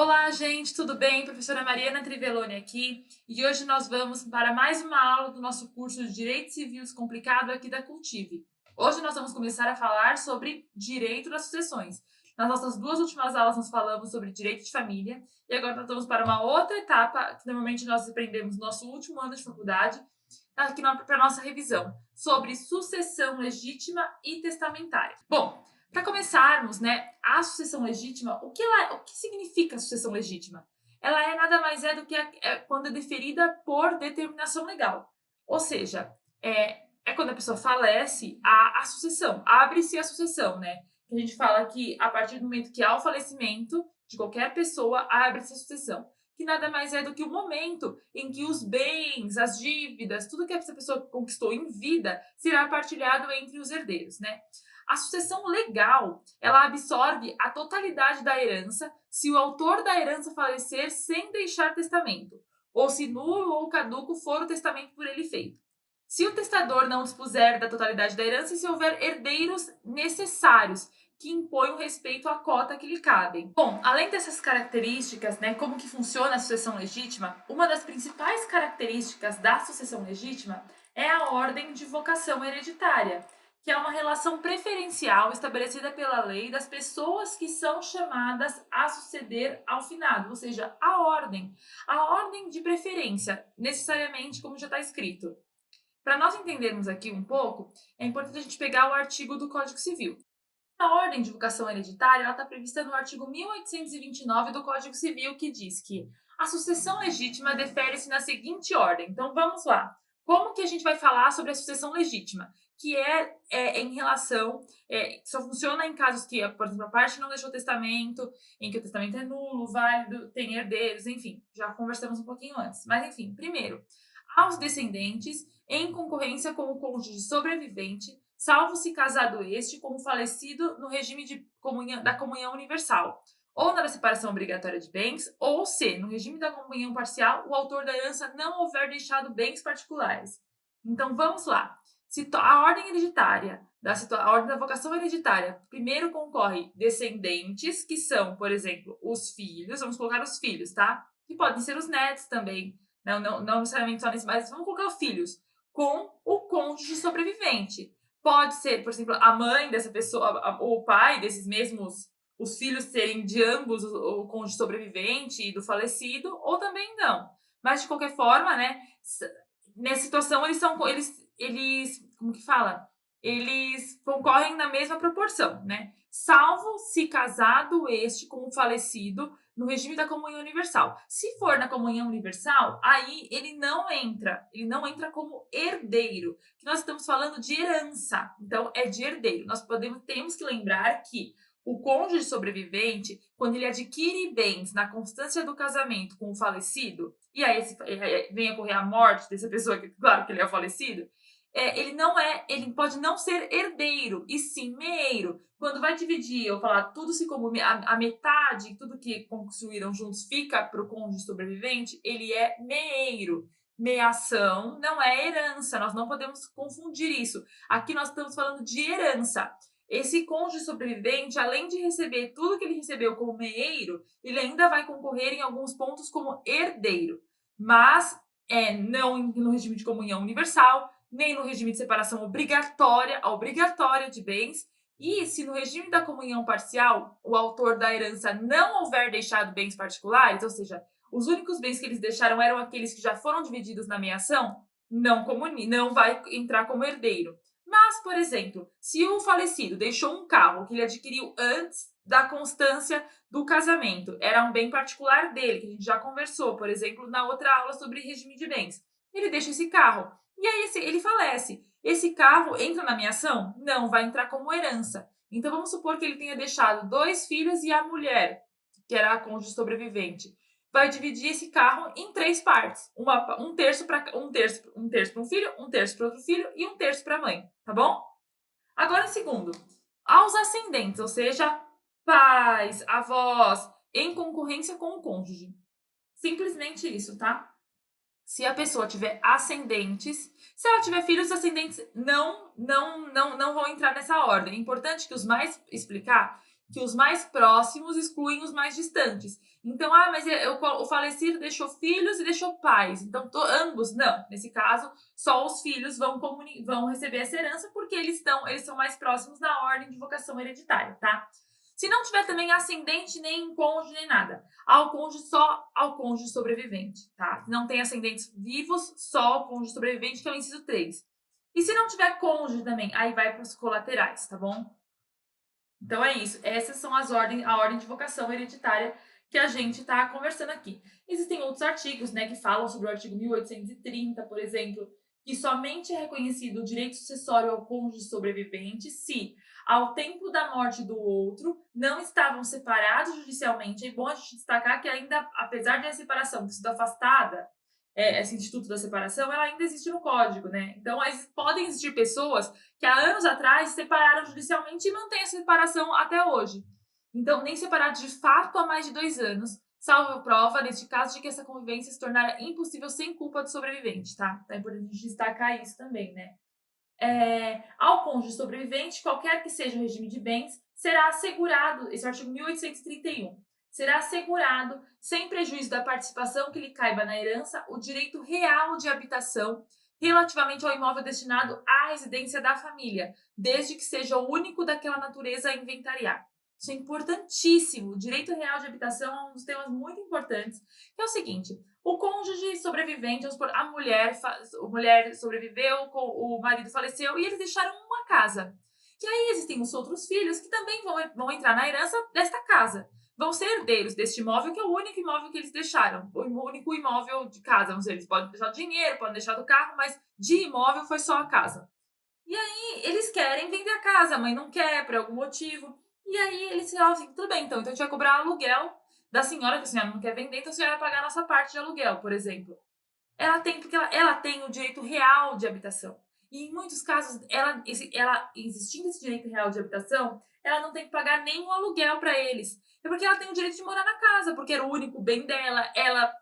Olá, gente, tudo bem? Professora Mariana Trivelloni aqui, e hoje nós vamos para mais uma aula do nosso curso de Direito Civil Descomplicado aqui da Cultive. Hoje nós vamos começar a falar sobre direito das sucessões. Nas nossas duas últimas aulas nós falamos sobre direito de família, e agora nós vamos para uma outra etapa que normalmente nós aprendemos no nosso último ano de faculdade, aqui para a nossa revisão, sobre sucessão legítima e testamentária. Bom, para começarmos, né, a sucessão legítima, o que significa a sucessão legítima? Ela nada mais do que quando é deferida por determinação legal. Ou seja, é quando a pessoa falece, a sucessão, abre-se a sucessão, né? A gente fala que a partir do momento que há o falecimento de qualquer pessoa, abre-se a sucessão. Que nada mais é do que o momento em que os bens, as dívidas, tudo que essa pessoa conquistou em vida será partilhado entre os herdeiros, né? A sucessão legal, ela absorve a totalidade da herança se o autor da herança falecer sem deixar testamento, ou se nulo ou caduco for o testamento por ele feito. Se o testador não dispuser da totalidade da herança e se houver herdeiros necessários que impõem o respeito à cota que lhe cabem. Bom, além dessas características, né, como que funciona a sucessão legítima, uma das principais características da sucessão legítima é a ordem de vocação hereditária, que é uma relação preferencial estabelecida pela lei das pessoas que são chamadas a suceder ao finado, ou seja, a ordem de preferência, necessariamente como já está escrito. Para nós entendermos aqui um pouco, é importante a gente pegar o artigo do Código Civil. A ordem de vocação hereditária está prevista no artigo 1829 do Código Civil, que diz que a sucessão legítima defere-se na seguinte ordem. Então, vamos lá. Como que a gente vai falar sobre a sucessão legítima? Que em relação, só funciona em casos que, por exemplo, a parte não deixou testamento, em que o testamento é nulo, válido, tem herdeiros, enfim, já conversamos um pouquinho antes. Mas, enfim, primeiro, aos descendentes, em concorrência com o cônjuge sobrevivente, salvo se casado este com o falecido no regime da comunhão universal, ou na separação obrigatória de bens, ou se, no regime da comunhão parcial, o autor da herança não houver deixado bens particulares. Então, vamos lá. A ordem hereditária, a ordem da vocação hereditária, primeiro concorre descendentes, que são, por exemplo, os filhos, vamos colocar os filhos, tá? Que podem ser os netos também, não necessariamente só nesse, mas vamos colocar os filhos, com o cônjuge sobrevivente. Pode ser, por exemplo, a mãe dessa pessoa, o pai desses mesmos, os filhos serem de ambos o cônjuge sobrevivente e do falecido, ou também não. Mas, de qualquer forma, né, nessa situação, como que fala? Eles concorrem na mesma proporção, né? Salvo se casado este com o falecido no regime da comunhão universal. Se for na comunhão universal, aí ele não entra como herdeiro, que nós estamos falando de herança, então é de herdeiro. Temos que lembrar que o cônjuge sobrevivente, quando ele adquire bens na constância do casamento com o falecido, e aí vem a ocorrer a morte dessa pessoa, que claro que ele é o falecido, ele pode não ser herdeiro, e sim meeiro. Quando vai dividir, eu falar tudo se como a metade, tudo que construíram juntos fica para o cônjuge sobrevivente, ele é meeiro. Meação não é herança, nós não podemos confundir isso. Aqui nós estamos falando de herança. Esse cônjuge sobrevivente, além de receber tudo que ele recebeu como meeiro, ele ainda vai concorrer em alguns pontos como herdeiro. Mas não no regime de comunhão universal, nem no regime de separação obrigatória de bens, e se no regime da comunhão parcial o autor da herança não houver deixado bens particulares, ou seja, os únicos bens que eles deixaram eram aqueles que já foram divididos na meação, não vai entrar como herdeiro. Mas, por exemplo, se o falecido deixou um carro que ele adquiriu antes da constância do casamento, era um bem particular dele, que a gente já conversou, por exemplo, na outra aula sobre regime de bens, ele deixa esse carro. E aí ele falece. Esse carro entra na meação? Não, vai entrar como herança. Então vamos supor que ele tenha deixado 2 filhos e a mulher, que era a cônjuge sobrevivente, vai dividir esse carro em 3 partes. Um terço para um filho, um terço para outro filho e um terço para a mãe, tá bom? Agora, em segundo, aos ascendentes, ou seja, pais, avós, em concorrência com o cônjuge. Simplesmente isso, tá? Se a pessoa tiver ascendentes, se ela tiver filhos, os ascendentes não vão entrar nessa ordem. É importante que os mais explicar que os mais próximos excluem os mais distantes. Então, mas o falecido deixou filhos e deixou pais. Então, ambos, não. Nesse caso, só os filhos vão receber essa herança porque eles são mais próximos na ordem de vocação hereditária, tá? Se não tiver também ascendente, nem cônjuge, nem nada. Ao cônjuge, só ao cônjuge sobrevivente, tá? Não tem ascendentes vivos, só ao cônjuge sobrevivente, que é o inciso 3. E se não tiver cônjuge também, aí vai para os colaterais, tá bom? Então é isso. Essas são a ordem de vocação hereditária que a gente está conversando aqui. Existem outros artigos, né, que falam sobre o artigo 1830, por exemplo, que somente é reconhecido o direito sucessório ao cônjuge sobrevivente se, ao tempo da morte do outro, não estavam separados judicialmente. É bom a gente destacar que ainda, apesar de a separação ter sido afastada, esse instituto da separação, ela ainda existe no código, né? Então, podem existir pessoas que há anos atrás se separaram judicialmente e mantêm a separação até hoje. Então, nem separados de fato há mais de 2 anos, salvo prova, neste caso, de que essa convivência se tornara impossível sem culpa do sobrevivente, tá? Então é importante destacar isso também, né? Ao cônjuge sobrevivente, qualquer que seja o regime de bens, será assegurado, esse é o artigo 1831, será assegurado, sem prejuízo da participação que lhe caiba na herança, o direito real de habitação relativamente ao imóvel destinado à residência da família, desde que seja o único daquela natureza a inventariar. Isso é importantíssimo. O direito real de habitação é um dos temas muito importantes, que é o seguinte: o cônjuge sobrevivente, a mulher sobreviveu, o marido faleceu e eles deixaram uma casa. E aí existem os outros filhos que também vão entrar na herança desta casa. Vão ser herdeiros deste imóvel, que é o único imóvel que eles deixaram. O único imóvel de casa. Vamos dizer, eles podem deixar dinheiro, podem deixar do carro, mas de imóvel foi só a casa. E aí eles querem vender a casa, a mãe não quer por algum motivo. E aí eles falam assim, tudo bem, então a gente vai cobrar aluguel da senhora, que a senhora não quer vender, então a senhora vai pagar a nossa parte de aluguel, por exemplo. Porque ela tem o direito real de habitação. E em muitos casos, existindo esse direito real de habitação, ela não tem que pagar nenhum aluguel para eles. É porque ela tem o direito de morar na casa, porque era o único bem dela,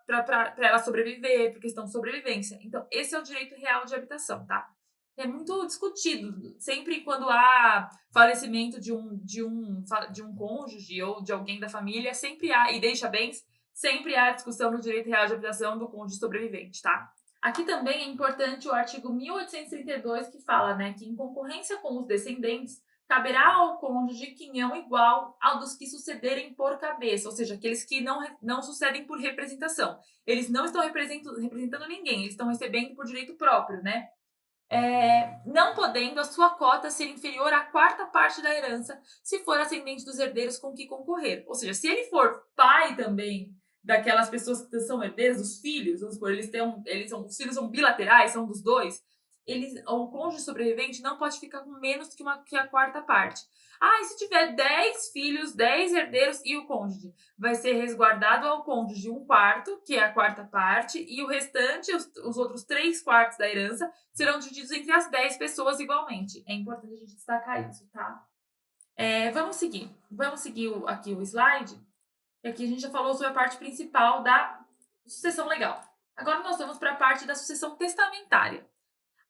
para ela sobreviver, por questão de sobrevivência. Então, esse é o direito real de habitação, tá? É muito discutido. Sempre quando há falecimento de um cônjuge ou de alguém da família, sempre há, e deixa bens, sempre há discussão no direito real de habitação do cônjuge sobrevivente, tá? Aqui também é importante o artigo 1832, que fala, né, que em concorrência com os descendentes, caberá ao cônjuge quinhão igual ao dos que sucederem por cabeça, ou seja, aqueles que não sucedem por representação. Eles não estão representando ninguém, eles estão recebendo por direito próprio, né? Não podendo a sua cota ser inferior à 4ª parte da herança, se for ascendente dos herdeiros com que concorrer. Ou seja, se ele for pai também daquelas pessoas que são herdeiras, dos filhos, vamos supor, os filhos são bilaterais, são dos dois, o cônjuge sobrevivente não pode ficar com menos que a 4ª parte. E se tiver 10 filhos, 10 herdeiros e o cônjuge? Vai ser resguardado ao cônjuge 1/4, que é a 4ª parte, e o restante, os outros 3/4 da herança, serão divididos entre as 10 pessoas igualmente. É importante a gente destacar isso, tá? Vamos seguir aqui o slide. Aqui a gente já falou sobre a parte principal da sucessão legal. Agora nós vamos para a parte da sucessão testamentária.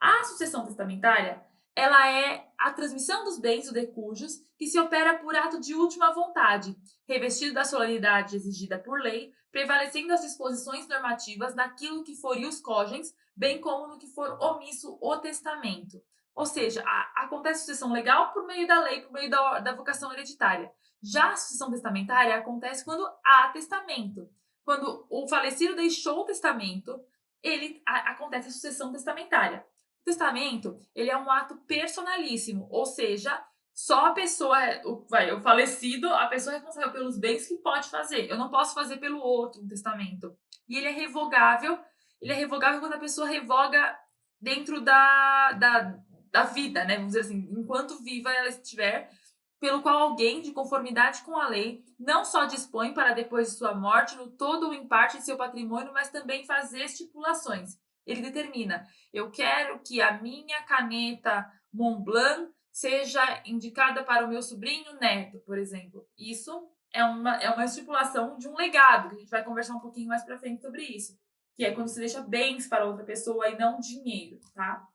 A sucessão testamentária, ela é a transmissão dos bens ou decujos que se opera por ato de última vontade, revestido da solenidade exigida por lei, prevalecendo as disposições normativas naquilo que for ius cogens, bem como no que for omisso o testamento. Ou seja, acontece sucessão legal por meio da lei, por meio da vocação hereditária. Já a sucessão testamentária acontece quando há testamento. Quando o falecido deixou o testamento, acontece a sucessão testamentária. O testamento, ele é um ato personalíssimo, ou seja, só a pessoa, o falecido, a pessoa responsável pelos bens que pode fazer. Eu não posso fazer pelo outro um testamento. E ele é revogável quando a pessoa revoga dentro da vida, né? Vamos dizer assim, enquanto viva ela estiver, pelo qual alguém, de conformidade com a lei, não só dispõe para depois de sua morte no todo ou em parte de seu patrimônio, mas também fazer estipulações. Ele determina: eu quero que a minha caneta Montblanc seja indicada para o meu sobrinho neto, por exemplo. Isso é uma estipulação de um legado, que a gente vai conversar um pouquinho mais para frente sobre isso, que é quando se deixa bens para outra pessoa e não dinheiro, tá?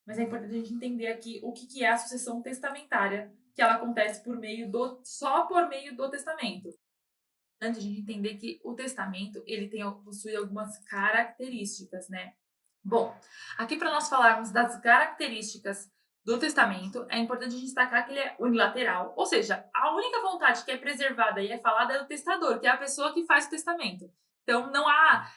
Mas é importante a gente entender aqui o que é a sucessão testamentária, que ela acontece só por meio do testamento. Antes de a gente entender que o testamento ele possui algumas características, né? Bom, aqui para nós falarmos das características do testamento, é importante a gente destacar que ele é unilateral, ou seja, a única vontade que é preservada e é falada é do testador, que é a pessoa que faz o testamento. Então, não há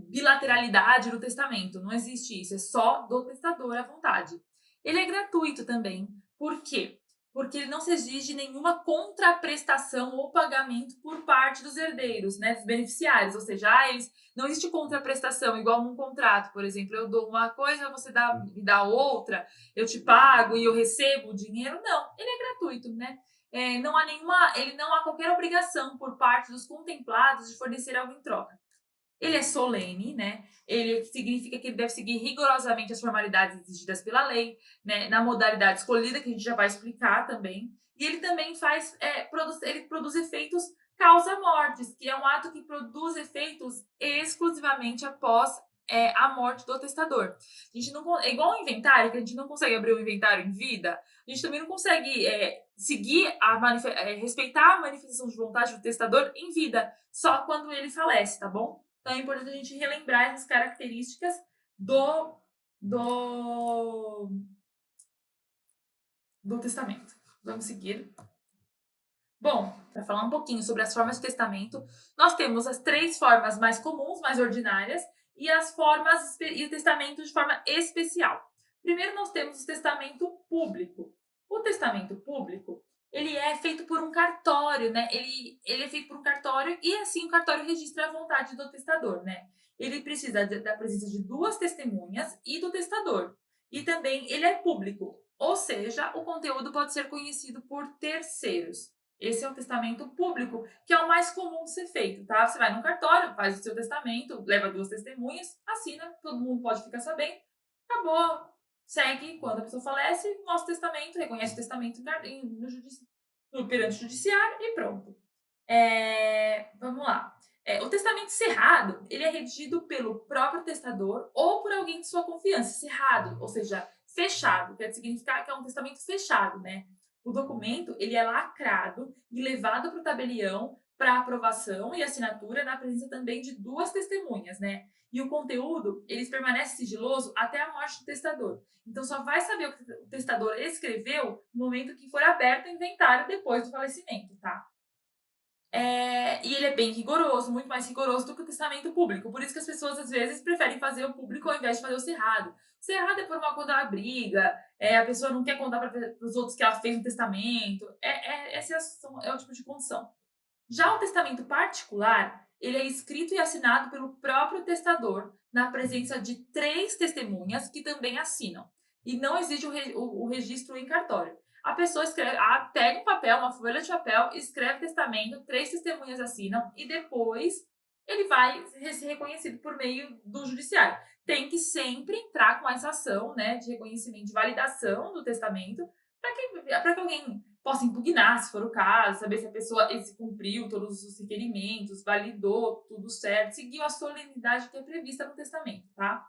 bilateralidade no testamento, não existe isso, é só do testador a vontade. Ele é gratuito também, por quê? Porque ele não se exige nenhuma contraprestação ou pagamento por parte dos herdeiros, né, dos beneficiários, ou seja, não existe contraprestação, igual num contrato, por exemplo, eu dou uma coisa, você me dá outra, eu te pago e eu recebo o dinheiro. Não, ele é gratuito, né? Ele não há qualquer obrigação por parte dos contemplados de fornecer algo em troca. Ele é solene, né? Ele significa que ele deve seguir rigorosamente as formalidades exigidas pela lei, né? Na modalidade escolhida, que a gente já vai explicar também. E ele também ele produz efeitos causa-mortes, que é um ato que produz efeitos exclusivamente após a morte do testador. A gente não, é igual ao inventário, que a gente não consegue abrir o inventário em vida, a gente também não consegue respeitar a manifestação de vontade do testador em vida, só quando ele falece, tá bom? Então é importante a gente relembrar essas características do testamento. Vamos seguir. Bom, para falar um pouquinho sobre as formas de testamento, nós temos as 3 formas mais comuns, mais ordinárias, e o testamento de forma especial. Primeiro nós temos o testamento público. O testamento público, ele é feito por um cartório, né? Ele é feito por um cartório e assim o cartório registra a vontade do testador, né? Ele precisa da presença de 2 testemunhas e do testador. E também ele é público, ou seja, o conteúdo pode ser conhecido por terceiros. Esse é o testamento público, que é o mais comum de ser feito, tá? Você vai no cartório, faz o seu testamento, leva 2 testemunhas, assina, todo mundo pode ficar sabendo, acabou. Segue, quando a pessoa falece, mostra o testamento, reconhece o testamento perante o judiciário e pronto. Vamos lá. O testamento cerrado, ele é redigido pelo próprio testador ou por alguém de sua confiança. Cerrado, ou seja, fechado, quer significar que é um testamento fechado, né? O documento, ele é lacrado e levado para o tabelião para aprovação e assinatura na presença também de 2 testemunhas, né? E o conteúdo, ele permanece sigiloso até a morte do testador. Então, só vai saber o que o testador escreveu no momento que for aberto o inventário depois do falecimento, tá? E ele é bem rigoroso, muito mais rigoroso do que o testamento público. Por isso que as pessoas, às vezes, preferem fazer o público ao invés de fazer o cerrado. O cerrado é por quando ela briga, a pessoa não quer contar para os outros que ela fez um testamento. Esse é o tipo de condição. Já o testamento particular, ele é escrito e assinado pelo próprio testador, na presença de 3 testemunhas que também assinam. E não exige o registro em cartório. A pessoa pega um papel, uma folha de papel, escreve o testamento, 3 testemunhas assinam e depois ele vai ser reconhecido por meio do judiciário. Tem que sempre entrar com essa ação, né, de reconhecimento, de validação do testamento, para que alguém possa impugnar, se for o caso, saber se a pessoa cumpriu todos os requerimentos, validou tudo certo, seguiu a solenidade que é prevista no testamento, tá?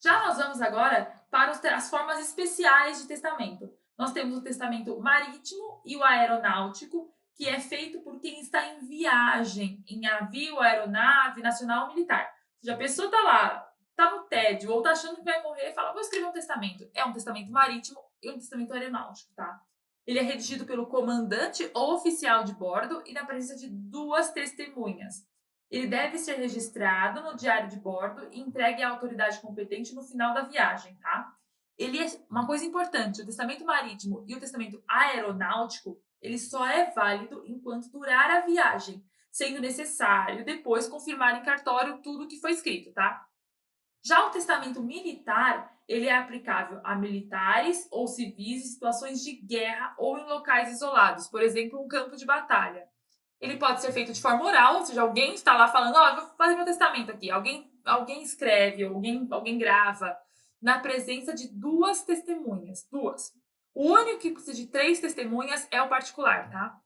Já nós vamos agora para as formas especiais de testamento. Nós temos o testamento marítimo e o aeronáutico, que é feito por quem está em viagem, em navio, aeronave, nacional ou militar. Ou seja, a pessoa está lá, está no tédio ou está achando que vai morrer e fala, vou escrever um testamento. É um testamento marítimo e um testamento aeronáutico, tá? Ele é redigido pelo comandante ou oficial de bordo e na presença de 2 testemunhas. Ele deve ser registrado no diário de bordo e entregue à autoridade competente no final da viagem, tá? Uma coisa importante, o testamento marítimo e o testamento aeronáutico, ele só é válido enquanto durar a viagem, sendo necessário depois confirmar em cartório tudo o que foi escrito, tá? Já o testamento militar, ele é aplicável a militares ou civis em situações de guerra ou em locais isolados, por exemplo, um campo de batalha. Ele pode ser feito de forma oral, ou seja, alguém está lá falando, eu vou fazer meu testamento aqui. Alguém escreve, alguém grava, na presença de 2 testemunhas. 2. O único que precisa de 3 testemunhas é o particular, tá?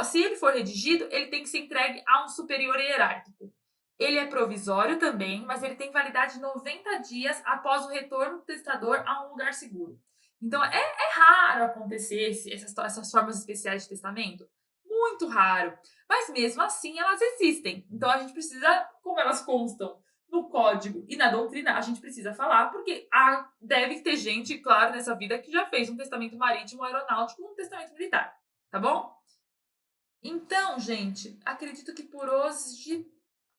Se ele for redigido, ele tem que ser entregue a um superior hierárquico. Ele é provisório também, mas ele tem validade de 90 dias após o retorno do testador a um lugar seguro. Então, é raro acontecer essas formas especiais de testamento. Muito raro. Mas mesmo assim, elas existem. Então, a gente precisa, como elas constam no código e na doutrina, a gente precisa falar, porque deve ter gente, claro, nessa vida que já fez um testamento marítimo, aeronáutico, um testamento militar. Tá bom? Então, gente, acredito que por hoje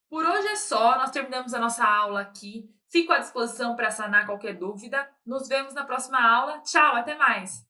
é só. Nós terminamos a nossa aula aqui. Fico à disposição para sanar qualquer dúvida. Nos vemos na próxima aula. Tchau, até mais!